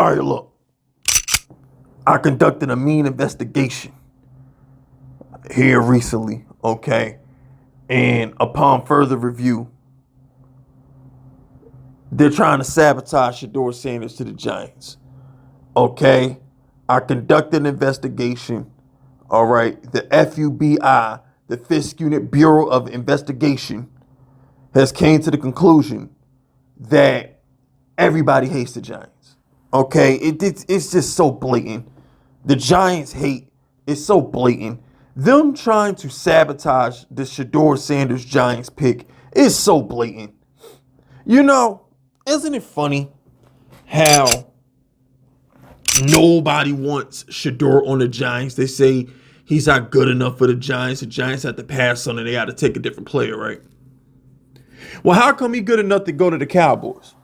All right, look. I conducted a mean investigation here recently, okay? And upon further review, they're trying to sabotage Shedeur Sanders to the Giants, okay? I conducted an investigation, all right? The FBI, the Fisk Unit Bureau of Investigation, has came to the conclusion that everybody hates the Giants, okay? It's just so blatant. The Giants hate is so blatant. Them trying to sabotage the Shedeur Sanders Giants pick is so blatant. You know, isn't it funny how nobody wants Shedeur on the Giants? They say he's not good enough for the Giants. The Giants have to pass on it. They got to take a different player, right? Well, how come he good enough to go to the Cowboys?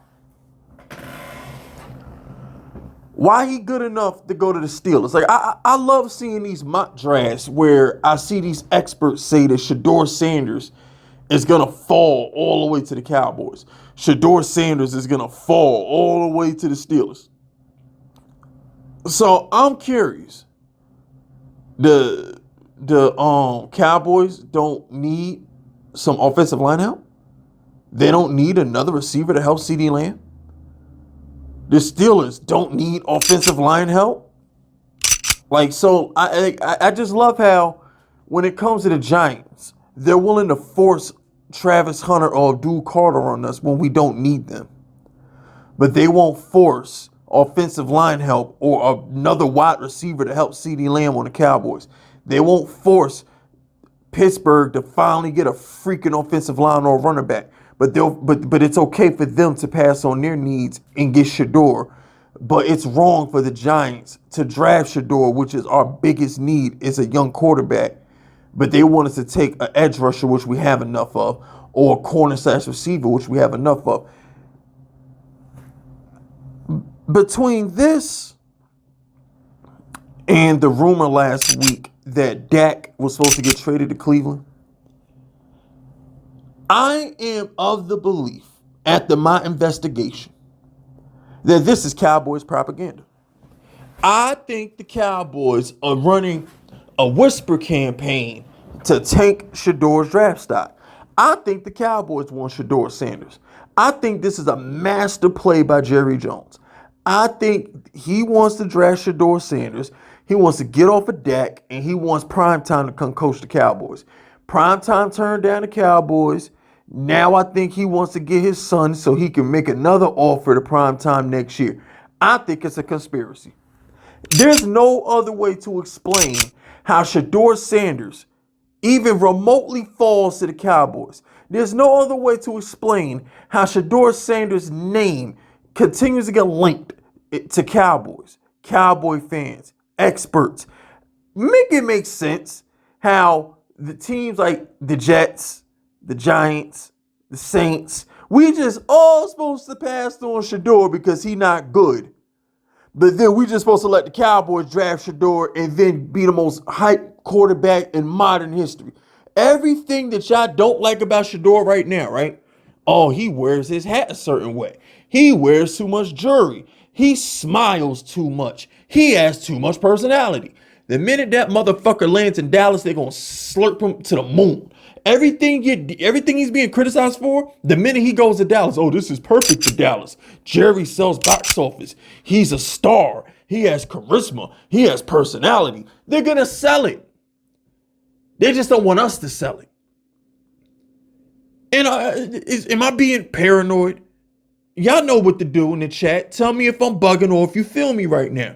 Why he good enough to go to the Steelers? Like, I love seeing these mock drafts where I see these experts say that Shedeur Sanders is going to fall all the way to the Cowboys. Shedeur Sanders is going to fall all the way to the Steelers. So I'm curious. The Cowboys don't need some offensive line help. They don't need another receiver to help CeeDee Lamb. The Steelers don't need offensive line help. Like, so I just love how when it comes to the Giants, they're willing to force Travis Hunter or Abdul Carter on us when we don't need them. But they won't force offensive line help or another wide receiver to help CeeDee Lamb on the Cowboys. They won't force Pittsburgh to finally get a freaking offensive line or running back. But it's okay for them to pass on their needs and get Shedeur. But it's wrong for the Giants to draft Shedeur, which is our biggest need, is a young quarterback. But they want us to take an edge rusher, which we have enough of, or a corner/receiver, which we have enough of. Between this and the rumor last week that Dak was supposed to get traded to Cleveland, I am of the belief, after my investigation, that this is Cowboys propaganda. I think the Cowboys are running a whisper campaign to tank Shedeur's draft stock. I think the Cowboys want Shedeur Sanders. I think this is a master play by Jerry Jones. I think he wants to draft Shedeur Sanders. He wants to get off of Dak, and he wants primetime to come coach the Cowboys. Primetime turned down the Cowboys. Now I think he wants to get his son so he can make another offer to primetime next year. I think it's a conspiracy. There's no other way to explain how Shedeur Sanders even remotely falls to the Cowboys. There's no other way to explain how Shedeur Sanders' name continues to get linked to Cowboys, Cowboy fans, experts. Make it make sense how the teams like the Jets, the Giants, the Saints, we just all supposed to pass on Shedeur because he not good. But then we just supposed to let the Cowboys draft Shedeur and then be the most hyped quarterback in modern history. Everything that y'all don't like about Shedeur right now, right? Oh, he wears his hat a certain way. He wears too much jewelry. He smiles too much. He has too much personality. The minute that motherfucker lands in Dallas, they're going to slurp him to the moon. Everything he's being criticized for, the minute he goes to Dallas, oh, this is perfect for Dallas. Jerry sells box office. He's a star. He has charisma. He has personality. They're going to sell it. They just don't want us to sell it. And am I being paranoid? Y'all know what to do in the chat. Tell me if I'm bugging or if you feel me right now.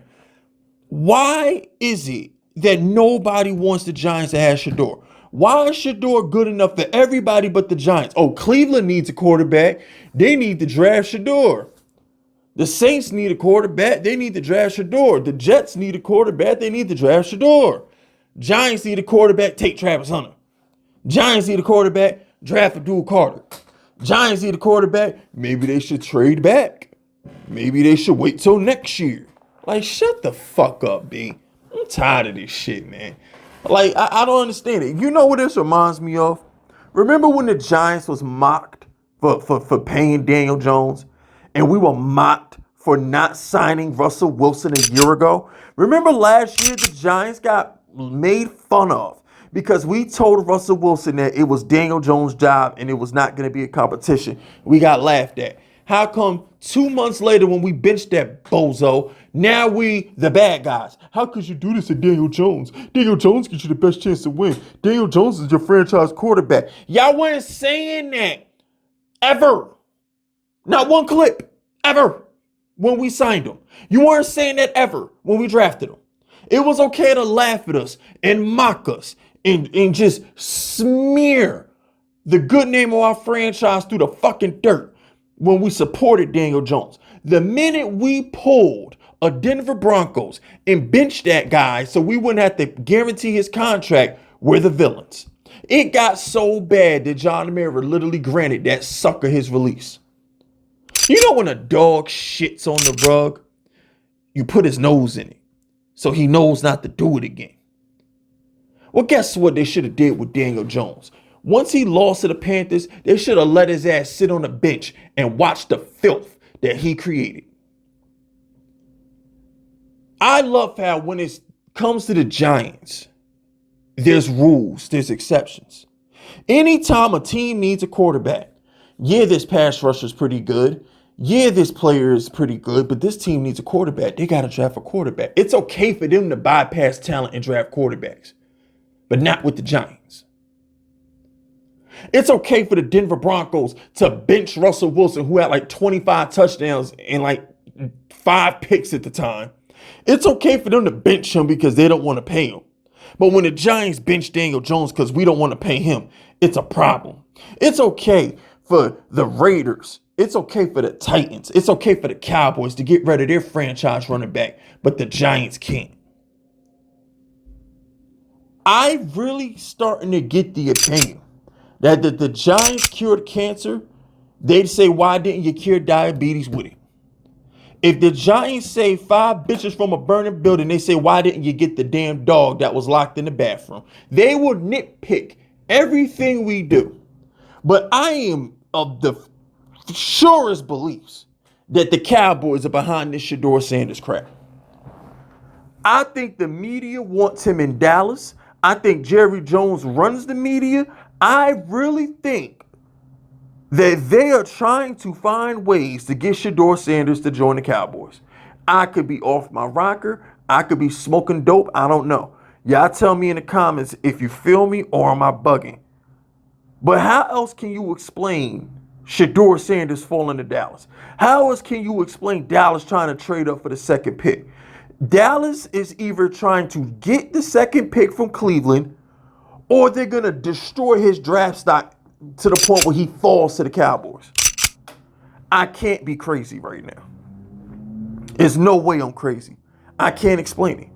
Why is it that nobody wants the Giants to have Shedeur? Why is Shedeur good enough for everybody but the Giants? Oh, Cleveland needs a quarterback. They need to draft Shedeur. The Saints need a quarterback. They need to draft Shedeur. The Jets need a quarterback. They need to draft Shedeur. Giants need a quarterback. Take Travis Hunter. Giants need a quarterback. Draft Abdul Carter. Giants need a quarterback. Maybe they should trade back. Maybe they should wait till next year. Like, shut the fuck up, B. I'm tired of this shit, man. Like, I don't understand it. You know what this reminds me of? Remember when the Giants was mocked for paying Daniel Jones? And we were mocked for not signing Russell Wilson a year ago? Remember last year the Giants got made fun of because we told Russell Wilson that it was Daniel Jones' job and it was not going to be a competition. We got laughed at. How come 2 months later when we benched that bozo, now we the bad guys? How could you do this to Daniel Jones? Daniel Jones gives you the best chance to win. Daniel Jones is your franchise quarterback. Y'all weren't saying that ever. Not one clip ever when we signed him. You weren't saying that ever when we drafted him. It was okay to laugh at us and mock us and just smear the good name of our franchise through the fucking dirt when we supported Daniel Jones. The minute we pulled a Denver Broncos and benched that guy so we wouldn't have to guarantee his contract, we're the villains. It got so bad that John Mara literally granted that sucker his release. You know when a dog shits on the rug, you put his nose in it so he knows not to do it again. Well, guess what they should have did with Daniel Jones? Once he lost to the Panthers, they should have let his ass sit on the bench and watch the filth that he created. I love how when it comes to the Giants, there's rules, there's exceptions. Anytime a team needs a quarterback, yeah, this pass rusher is pretty good. Yeah, this player is pretty good, but this team needs a quarterback. They got to draft a quarterback. It's okay for them to bypass talent and draft quarterbacks, but not with the Giants. It's okay for the Denver Broncos to bench Russell Wilson, who had like 25 touchdowns and like 5 picks at the time. It's okay for them to bench him because they don't want to pay him. But when the Giants bench Daniel Jones because we don't want to pay him, it's a problem. It's okay for the Raiders. It's okay for the Titans. It's okay for the Cowboys to get rid of their franchise running back, but the Giants can't. I really starting to get the opinion that the Giants cured cancer, they'd say, why didn't you cure diabetes with it? If the Giants saved 5 bitches from a burning building, they say, why didn't you get the damn dog that was locked in the bathroom? They would nitpick everything we do. But I am of the surest beliefs that the Cowboys are behind this Shedeur Sanders crap. I think the media wants him in Dallas. I think Jerry Jones runs the media. I really think that they are trying to find ways to get Shedeur Sanders to join the Cowboys. I could be off my rocker. I could be smoking dope. I don't know. Y'all tell me in the comments if you feel me or am I bugging. But how else can you explain Shedeur Sanders falling to Dallas? How else can you explain Dallas trying to trade up for the second pick? Dallas is either trying to get the second pick from Cleveland or they're going to destroy his draft stock to the point where he falls to the Cowboys. I can't be crazy right now. There's no way I'm crazy. I can't explain it.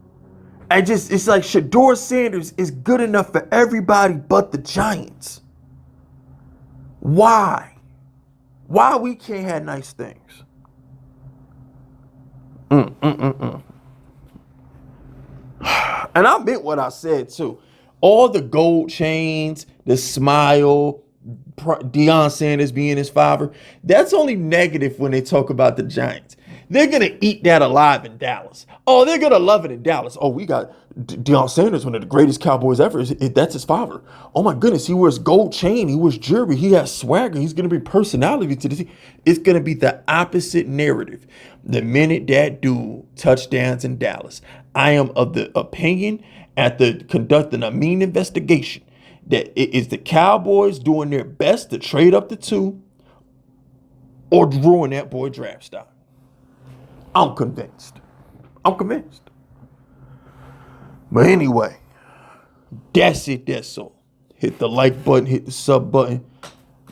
It's like Shedeur Sanders is good enough for everybody but the Giants. Why? Why we can't have nice things? And I meant what I said too. All the gold chains, the smile, Deion Sanders being his father, that's only negative when they talk about the Giants. They're going to eat that alive in Dallas. Oh, they're going to love it in Dallas. Oh, we got Deion Sanders, one of the greatest Cowboys ever. That's his father. Oh, my goodness. He wears gold chain. He wears jewelry. He has swagger. He's going to bring personality to the team. It's going to be the opposite narrative. The minute that dude touchdowns in Dallas, I am of the opinion after conducting a mean investigation that it is the Cowboys doing their best to trade up the 2 or ruin that boy draft stock. I'm convinced. But anyway, that's it. That's all. Hit the like button. Hit the sub button.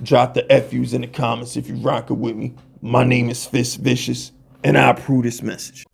Drop the FUs in the comments if you're rocking with me. My name is FiskVicious, and I approve this message.